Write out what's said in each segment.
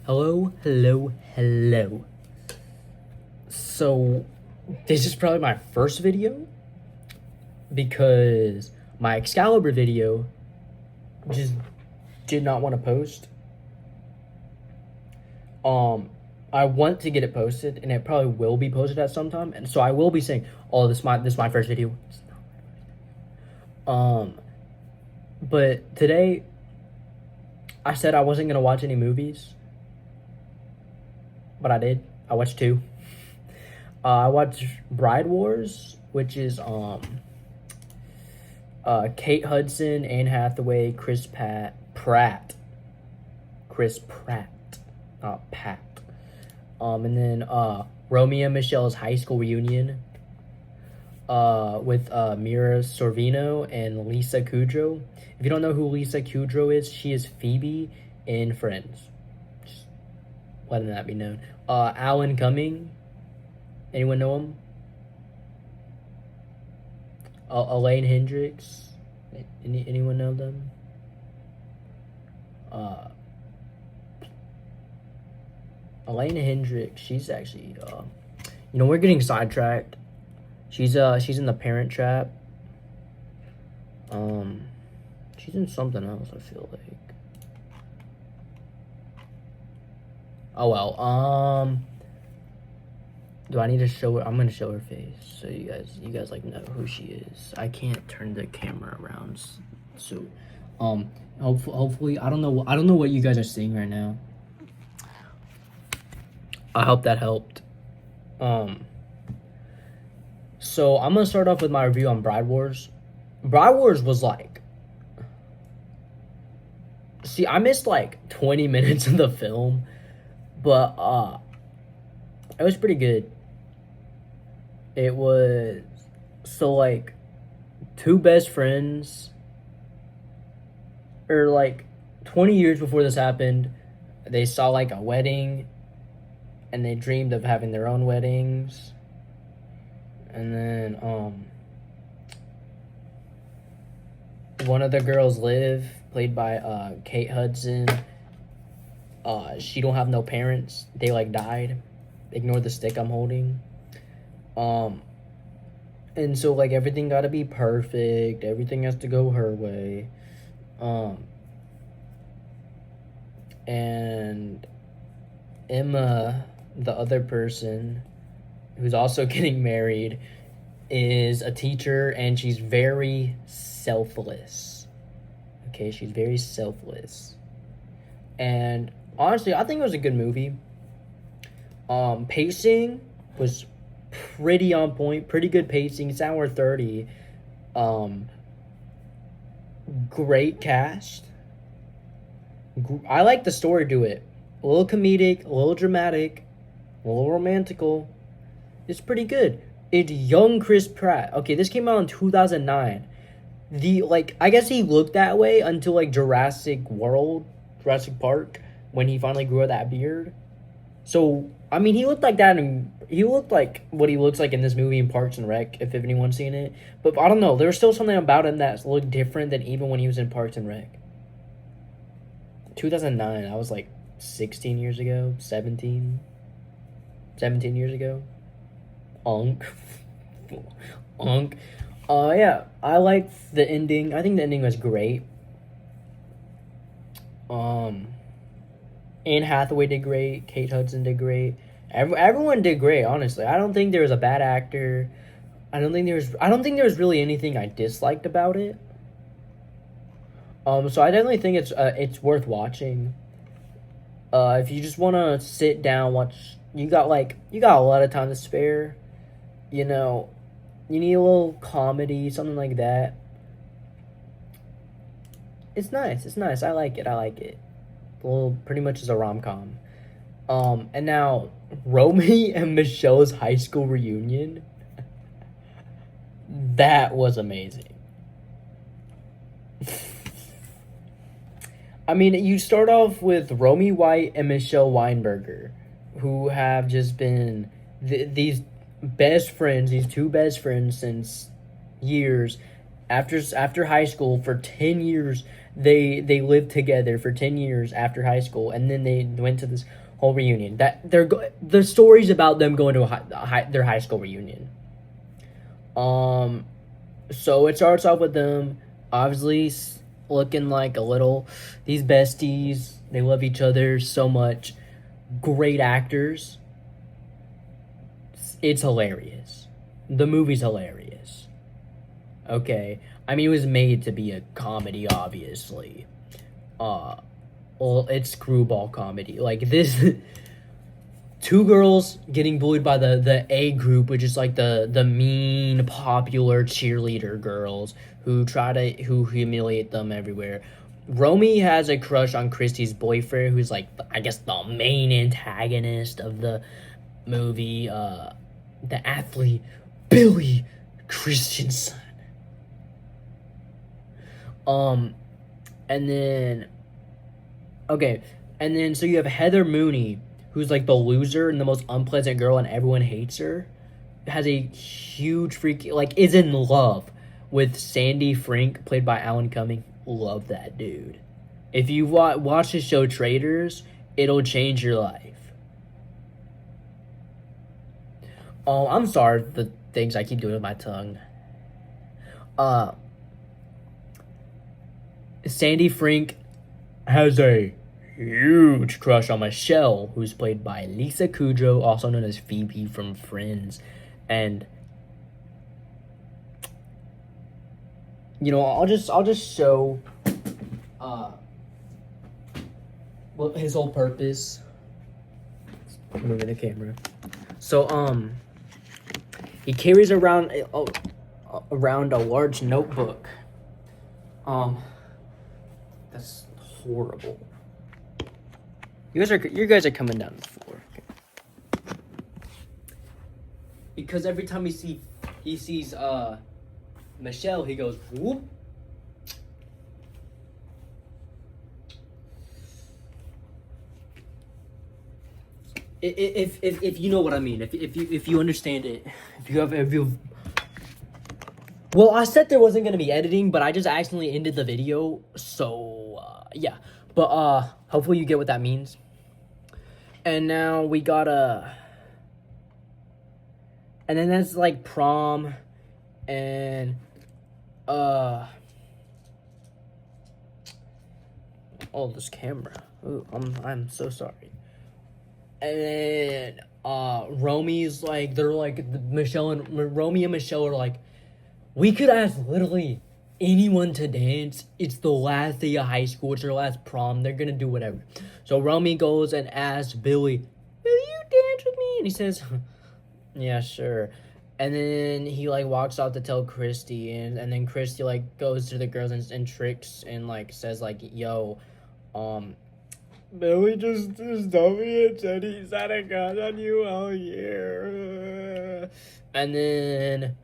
Hello. So, this is probably my first video because my Excalibur video just did not want to post. I want to get it posted, and it probably will be posted at some time, and so I will be saying, "Oh, this is my first video." But today, I said I wasn't gonna watch any movies, but I did. I watched two. I watched Bride Wars, which is Kate Hudson, Anne Hathaway, Chris Pratt, not Pat. And then Romy and Michele's high school reunion with Mira Sorvino and Lisa Kudrow. If you don't know who Lisa Kudrow is, she is Phoebe in Friends. Just letting that be known. Alan Cumming. Anyone know him? Elaine Hendricks. Anyone know them? Elaine Hendricks. She's actually, we're getting sidetracked. She's in The Parent Trap. She's in something else, I feel like. Oh well. Do I need to show her? I'm gonna show her face so you guys like know who she is. I can't turn the camera around, so hopefully I don't know what you guys are seeing right now. I hope that helped. So I'm gonna start off with my review on Bride Wars. Bride Wars was like, see, I missed like 20 minutes of the film, but it was pretty good. It was, so like, two best friends, or like 20 years before this happened, they saw like a wedding, and they dreamed of having their own weddings. And then one of the girls, Liv, played by Kate Hudson, she don't have no parents. They like died. Ignore the stick I'm holding. And so like everything gotta be perfect. Everything has to go her way. And Emma, the other person who's also getting married, is a teacher, and she's very selfless. Okay, she's very selfless. And honestly, I think it was a good movie. Pacing was pretty on point, pretty good pacing. It's hour 30. Great cast. I like the story to it. A little comedic, a little dramatic, a little romantical. It's pretty good. It's young Chris Pratt. Okay, this came out in 2009. I guess he looked that way until like Jurassic Park, when he finally grew out that beard. So, I mean, he looked like that, and he looked like what he looks like in this movie in Parks and Rec, if anyone's seen it. But I don't know, there was still something about him that looked different than even when he was in Parks and Rec. 2009, I was like 16 years ago, 17 years ago. Yeah, I liked the ending. I think the ending was great. Anne Hathaway did great. Kate Hudson did great. Everyone did great, honestly. I don't think there was a bad actor. I don't think there was really anything I disliked about it. So I definitely think it's worth watching. If you just want to sit down, watch, you got a lot of time to spare. You know, you need a little comedy, something like that. It's nice. I like it. Pretty much is a rom-com. And now, Romy and Michelle's high school reunion. That was amazing. I mean, you start off with Romy White and Michelle Weinberger, who have just been these best friends, these two best friends since years. After high school, for 10 years, They lived together for 10 years after high school, and then they went to this whole reunion. The stories about them going to their high school reunion. Um, so it starts off with them obviously looking like a little these besties. They love each other so much. Great actors. It's hilarious. The movie's hilarious. Okay. I mean, it was made to be a comedy, obviously. Well, it's screwball comedy. Like this, two girls getting bullied by the A group, which is like the mean, popular cheerleader girls who humiliate them everywhere. Romy has a crush on Christy's boyfriend, who's like I guess the main antagonist of the movie. The athlete Billy Christensen. And then, okay, and then so you have Heather Mooney, who's like the loser and the most unpleasant girl, and everyone hates her. Has a huge freak, like is in love with Sandy Frank, played by Alan Cumming. Love that dude. If you watch the show Traitors, it'll change your life. Oh, I'm sorry for the things I keep doing with my tongue. Sandy Frank has a huge crush on Michele, who's played by Lisa Kudrow, also known as Phoebe from Friends. And you know, I'll just show well, his whole purpose. Moving the camera. So he carries around a large notebook. That's horrible. You guys are coming down the floor. Okay. Because every time he sees Michele, he goes whoop. If you know what I mean, if you understand it, if you well, I said there wasn't gonna be editing, but I just accidentally ended the video, so yeah. But hopefully you get what that means. And now we got and then that's like prom, and oh, this camera. Ooh, I'm so sorry. And then Romy's like, they're like Romy and Michele are like, we could ask literally anyone to dance. It's the last day of high school. It's their last prom. They're gonna do whatever. So Romy goes and asks Billy, will you dance with me? And he says, yeah, sure. And then he like walks out to tell Christy, and then Christy like goes to the girls and tricks and like says like, yo, Billy just told me and said he's had a crush on you all year. And then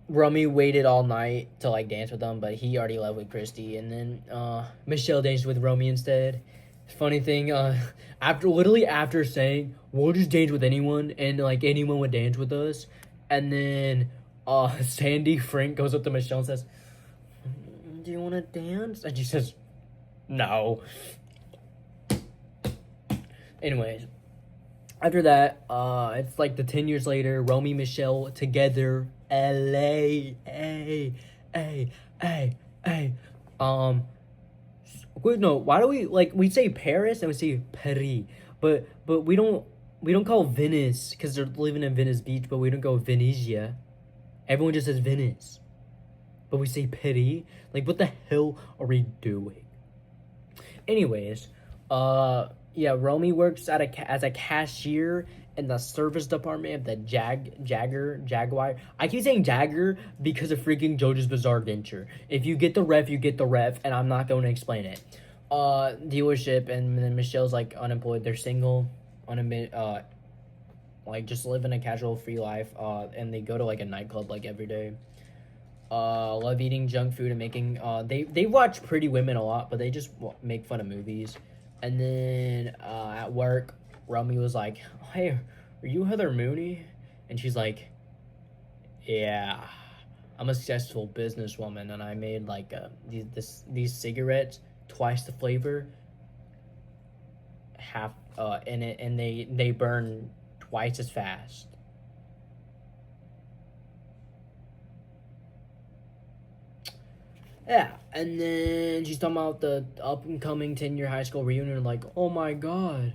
Romy waited all night to like dance with them, but he already left with Christy. And then Michele danced with Romy instead. Funny thing, after saying we'll just dance with anyone, and like anyone would dance with us, and then Sandy Frank goes up to Michele and says, do you want to dance? And she says, no. Anyways, after that, it's like the 10 years later, Romy, Michele together, LA, wait, no, why do we say Paris and we say Paris, but we don't call Venice because they're living in Venice Beach, but we don't go Venezia. Everyone just says Venice, but we say Paris. Like, what the hell are we doing? Anyways, yeah, Romy works as a cashier in the service department of the Jaguar. I keep saying Jagger because of freaking JoJo's Bizarre Adventure. If you get the ref, you get the ref, and I'm not going to explain it. Dealership, and then Michelle's like unemployed. They're single, like just living a casual free life. And they go to like a nightclub like every day. Love eating junk food and making they watch Pretty Women a lot, but they just make fun of movies. And then at work, Romy was like, hey, are you Heather Mooney? And she's like, yeah. I'm a successful businesswoman, and I made like these cigarettes, twice the flavor, half in it, and they burn twice as fast. Yeah, and then she's talking about the up and coming 10-year high school reunion. Like, oh my god,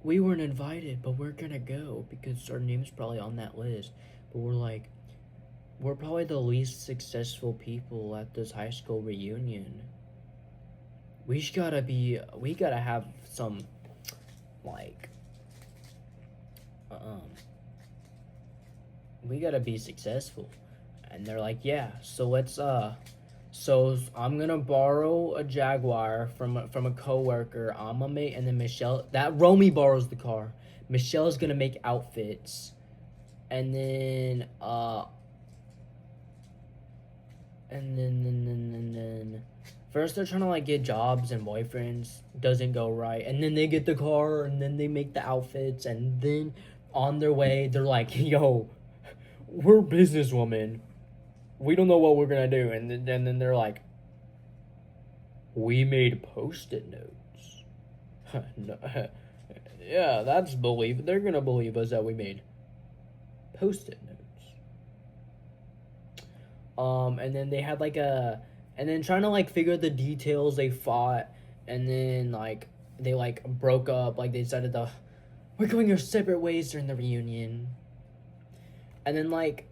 we weren't invited, but we're gonna go because our name's probably on that list. But we're like, we're probably the least successful people at this high school reunion. We gotta have some, like, we gotta be successful. And they're like, yeah, so let's, so I'm gonna borrow a Jaguar from a coworker. I'm gonna make, and then Michele, that Romy borrows the car. Michelle's gonna make outfits. And then, and then first they're trying to like get jobs and boyfriends, doesn't go right, and then they get the car, and then they make the outfits, and then on their way they're like, yo, we're businesswomen, we don't know what we're gonna do, and then they're like, we made post-it notes. No, yeah, that's believe, they're gonna believe us that we made post-it notes. And then they had like and then trying to like figure the details, they fought, and then like they like broke up, like they decided we're going our separate ways during the reunion. And then like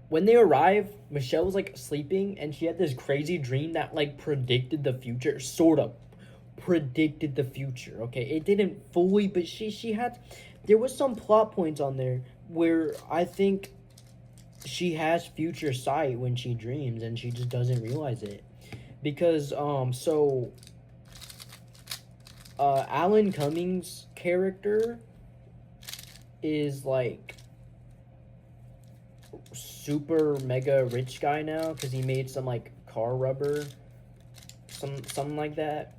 when they arrived, Michele was like sleeping, and she had this crazy dream that like predicted the future, sort of predicted the future. Okay, it didn't fully, but she had, there was some plot points on there where I think she has future sight when she dreams, and she just doesn't realize it. Because Alan Cummings' character is like super mega rich guy now because he made some like car rubber, something like that.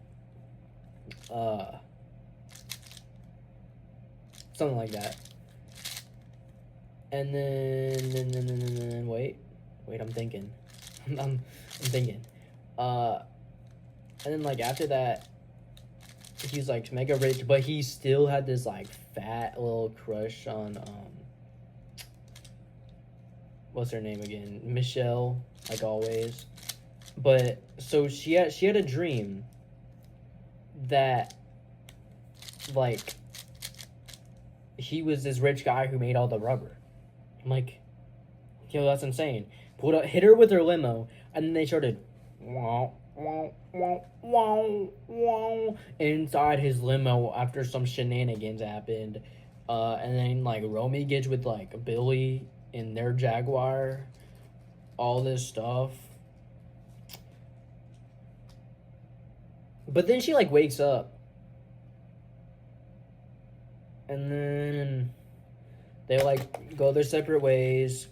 Something like that. And then wait, I'm thinking. I'm thinking. And then like after that, he's like mega rich, but he still had this like fat little crush on what's her name again? Michele, like always. But so she had a dream that like he was this rich guy who made all the rubber. I'm like, yo, that's insane. Hit her with her limo, and then they started inside his limo after some shenanigans happened. And then like Romy gets with like Billy in their Jaguar, all this stuff. But then she like wakes up, and then they like go their separate ways.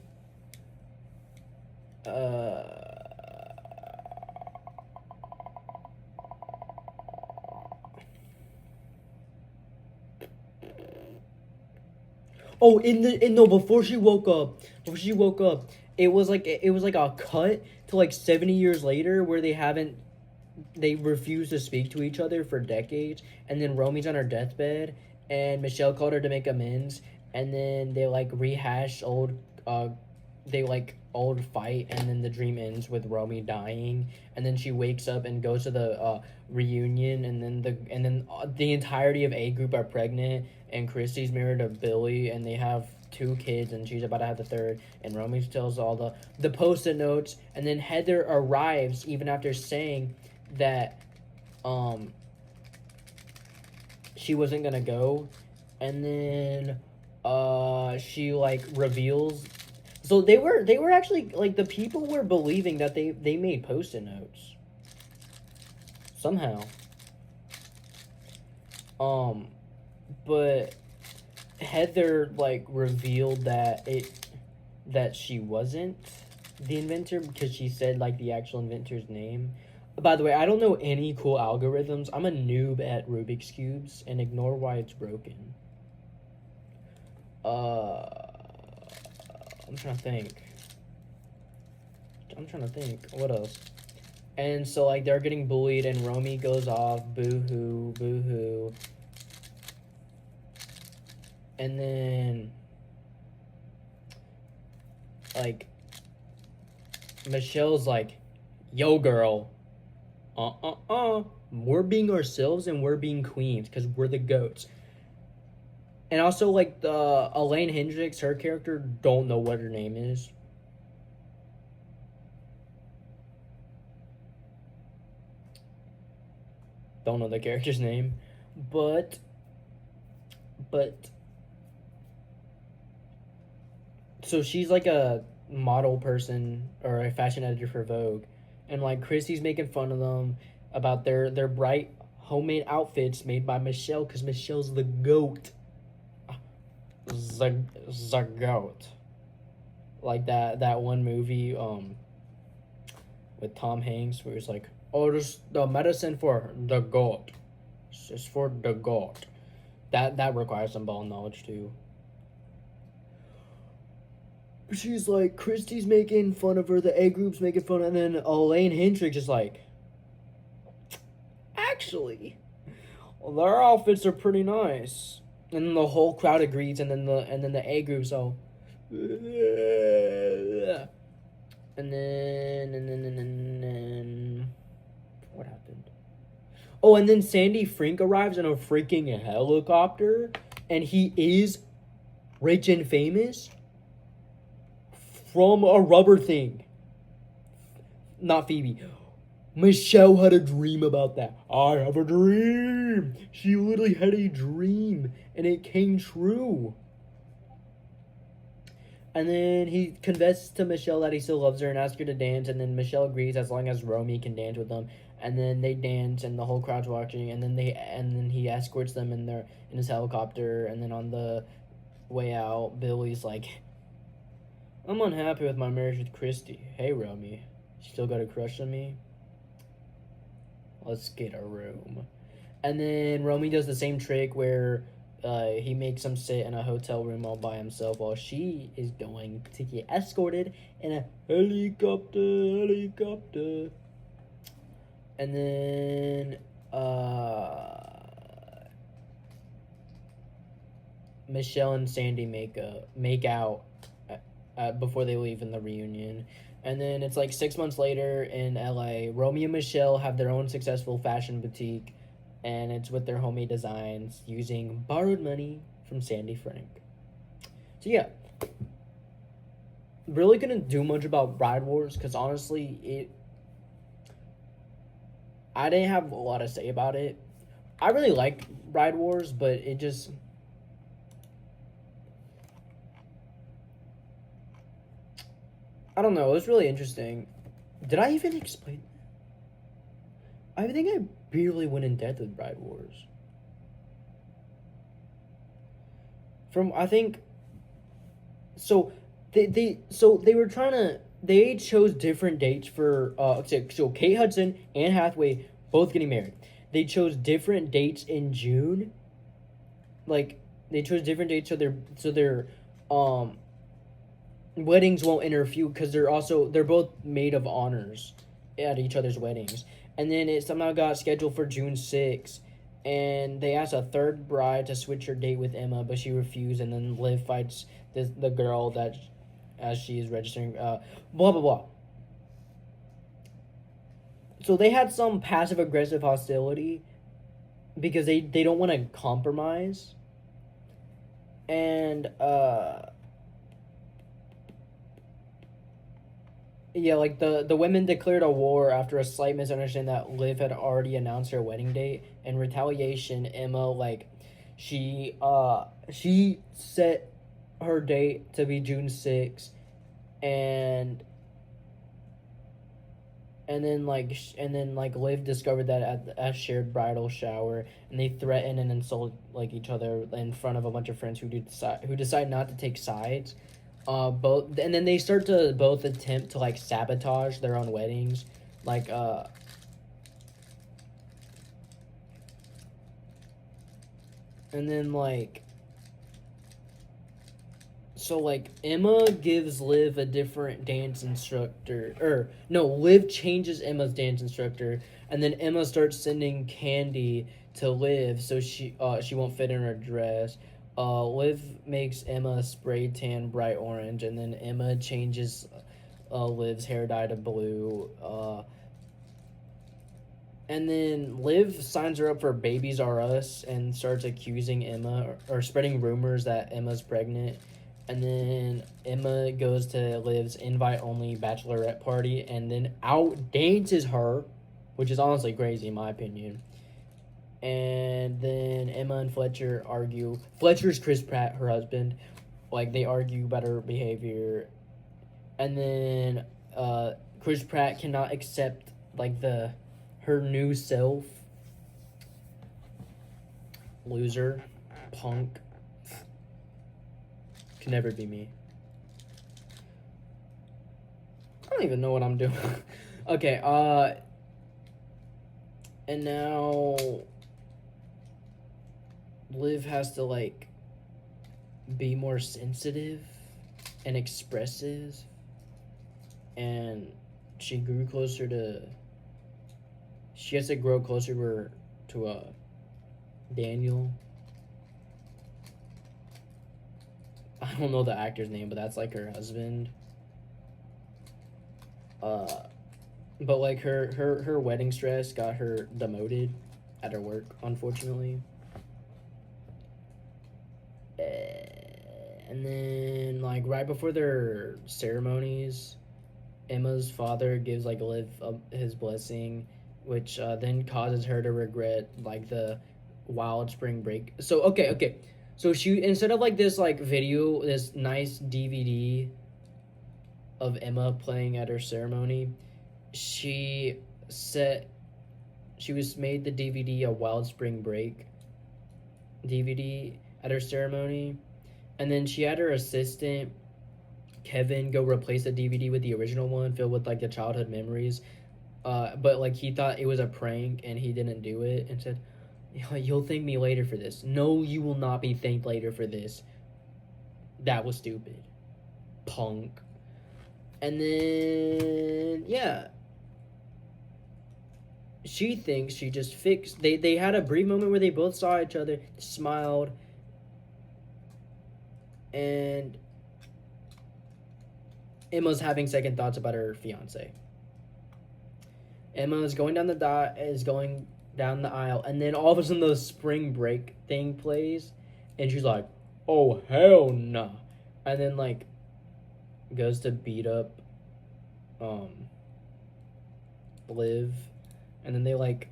Oh, before she woke up, it was like a cut to like 70 years later where they refuse to speak to each other for decades, and then Romy's on her deathbed, and Michele called her to make amends, and then they like rehash old fight, and then the dream ends with Romy dying, and then she wakes up and goes to the reunion, and then the entirety of A group are pregnant, and Christy's married to Billy, and they have 2 kids, and she's about to have the 3rd, and Romy tells all the post-it notes, and then Heather arrives even after saying that she wasn't gonna go, and then she like reveals. So they were actually like, the people were believing that they made post-it notes somehow. But Heather like revealed that she wasn't the inventor because she said like the actual inventor's name. By the way, I don't know any cool algorithms. I'm a noob at Rubik's Cubes, and ignore why it's broken. I'm trying to think. What else? And so, like, they're getting bullied, and Romy goes off, boo-hoo, boo-hoo. And then, like, Michelle's like, yo, girl, we're being ourselves, and we're being queens, because we're the goats. And also, like, the Elaine Hendricks, her character, don't know what her name is. Don't know the character's name. But so she's like a model person or a fashion editor for Vogue, and like Christy's making fun of them about their bright homemade outfits made by Michele, because Michelle's the goat. The goat. Like that one movie with Tom Hanks where he's like, oh, this the medicine for the goat. It's for the goat. That requires some ball knowledge too. She's like, Christy's making fun of her, the A group's making fun, and then Elaine Hendricks is like, actually, their outfits are pretty nice. And then the whole crowd agrees, and then the A group, so, and then what happened? Oh, and then Sandy Frink arrives in a freaking helicopter, and he is rich and famous from a rubber thing. Not Phoebe. Michele had a dream about that. I have a dream. She literally had a dream, and it came true. And then he confesses to Michele that he still loves her and asks her to dance, and then Michele agrees as long as Romy can dance with them. And then they dance, and the whole crowd's watching. And then he escorts them in his helicopter. And then on the way out, Billy's like, I'm unhappy with my marriage with Christy. Hey, Romy, you still got a crush on me? Let's get a room. And then Romy does the same trick where he makes him sit in a hotel room all by himself while she is going to get escorted in a helicopter. And then Michele and Sandy make out before they leave in the reunion. And then it's like 6 months later in LA. Romy and Michele have their own successful fashion boutique, and it's with their homemade designs using borrowed money from Sandy Frank. So yeah, really couldn't do much about Bride Wars because honestly, I didn't have a lot to say about it. I really like Bride Wars, but it just, I don't know. It was really interesting. Did I even explain? I think I barely went in depth with Bride Wars. I think. So they were trying to. They chose different dates for. So Kate Hudson and Hathaway both getting married. They chose different dates in June. Like they chose different dates so their weddings won't interfere because they're both maid of honors at each other's weddings. And then it somehow got scheduled for June 6th, and they asked a third bride to switch her date with Emma, but she refused. And then Liv fights the girl that as she is registering blah blah blah. So they had some passive aggressive hostility because they don't want to compromise. And yeah, like the women declared a war after a slight misunderstanding that Liv had already announced her wedding date. In retaliation, Emma she set her date to be June 6th, and then Liv discovered that at a shared bridal shower, and they threatened and insult each other in front of a bunch of friends who decide not to take sides. Both, and then they start to both attempt to sabotage their own weddings, and then So like Emma gives Liv a different dance instructor, or no, Liv changes Emma's dance instructor, and then Emma starts sending candy to Liv so she won't fit in her dress. Liv makes Emma spray tan bright orange, and then Emma changes Liv's hair dye to blue. And then Liv signs her up for Babies R Us and starts accusing Emma or spreading rumors that Emma's pregnant. And then Emma goes to Liv's invite-only bachelorette party and then out-dances her, which is honestly crazy in my opinion. And then Emma and Fletcher argue. Fletcher's Chris Pratt, her husband. Like, they argue about her behavior. And then Chris Pratt cannot accept, like, her new self. Loser. Punk. Can never be me. I don't even know what I'm doing. Okay, and now Liv has to, like, be more sensitive and expressive. And she grew closer to... She has to grow closer to Daniel. I don't know the actor's name, but that's like her husband. But like her wedding stress got her demoted at her work, unfortunately. And then like right before their ceremonies, Emma's father gives like Liv his blessing, which then causes her to regret like the wild spring break. So okay. So she, instead of like this like video, this nice DVD of Emma playing at her ceremony, she was made the DVD a Wild Spring Break DVD at her ceremony, and then she had her assistant Kevin go replace the DVD with the original one filled with like the childhood memories, but like he thought it was a prank and he didn't do it and said, "You'll thank me later for this." No, you will not be thanked later for this. That was stupid. Punk. And then, yeah. She thinks she just fixed... They had a brief moment where they both saw each other, smiled, and Emma's having second thoughts about her fiance. Emma is going down the aisle, and then all of a sudden the spring break thing plays, and she's like, "Oh hell no!" And then like goes to beat up Liv, and then they like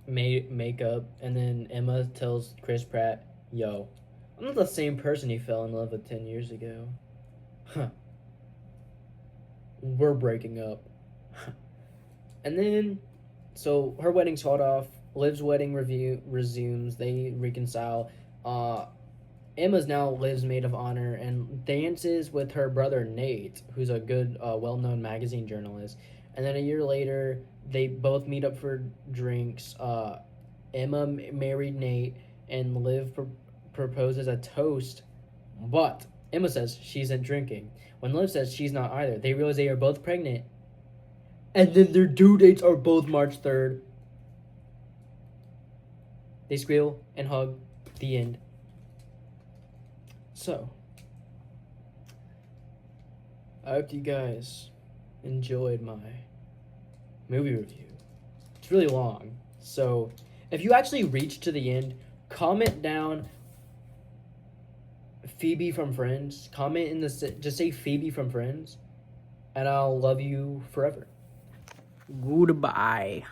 make up, and then Emma tells Chris Pratt, "Yo, I'm not the same person you fell in love with 10 years ago. Huh. We're breaking up." And then, so her wedding's called off. Liv's wedding resumes. They reconcile. Emma's now Liv's maid of honor and dances with her brother Nate, who's a good, well-known magazine journalist. And then a year later, they both meet up for drinks. Emma married Nate, and Liv proposes a toast, but Emma says she isn't drinking. When Liv says she's not either, they realize they are both pregnant. And then their due dates are both March 3rd. They squeal and hug. The end. So, I hope you guys enjoyed my movie review. It's really long. So, if you actually reach to the end, comment down Phoebe from Friends. Comment in just say Phoebe from Friends, and I'll love you forever. Goodbye.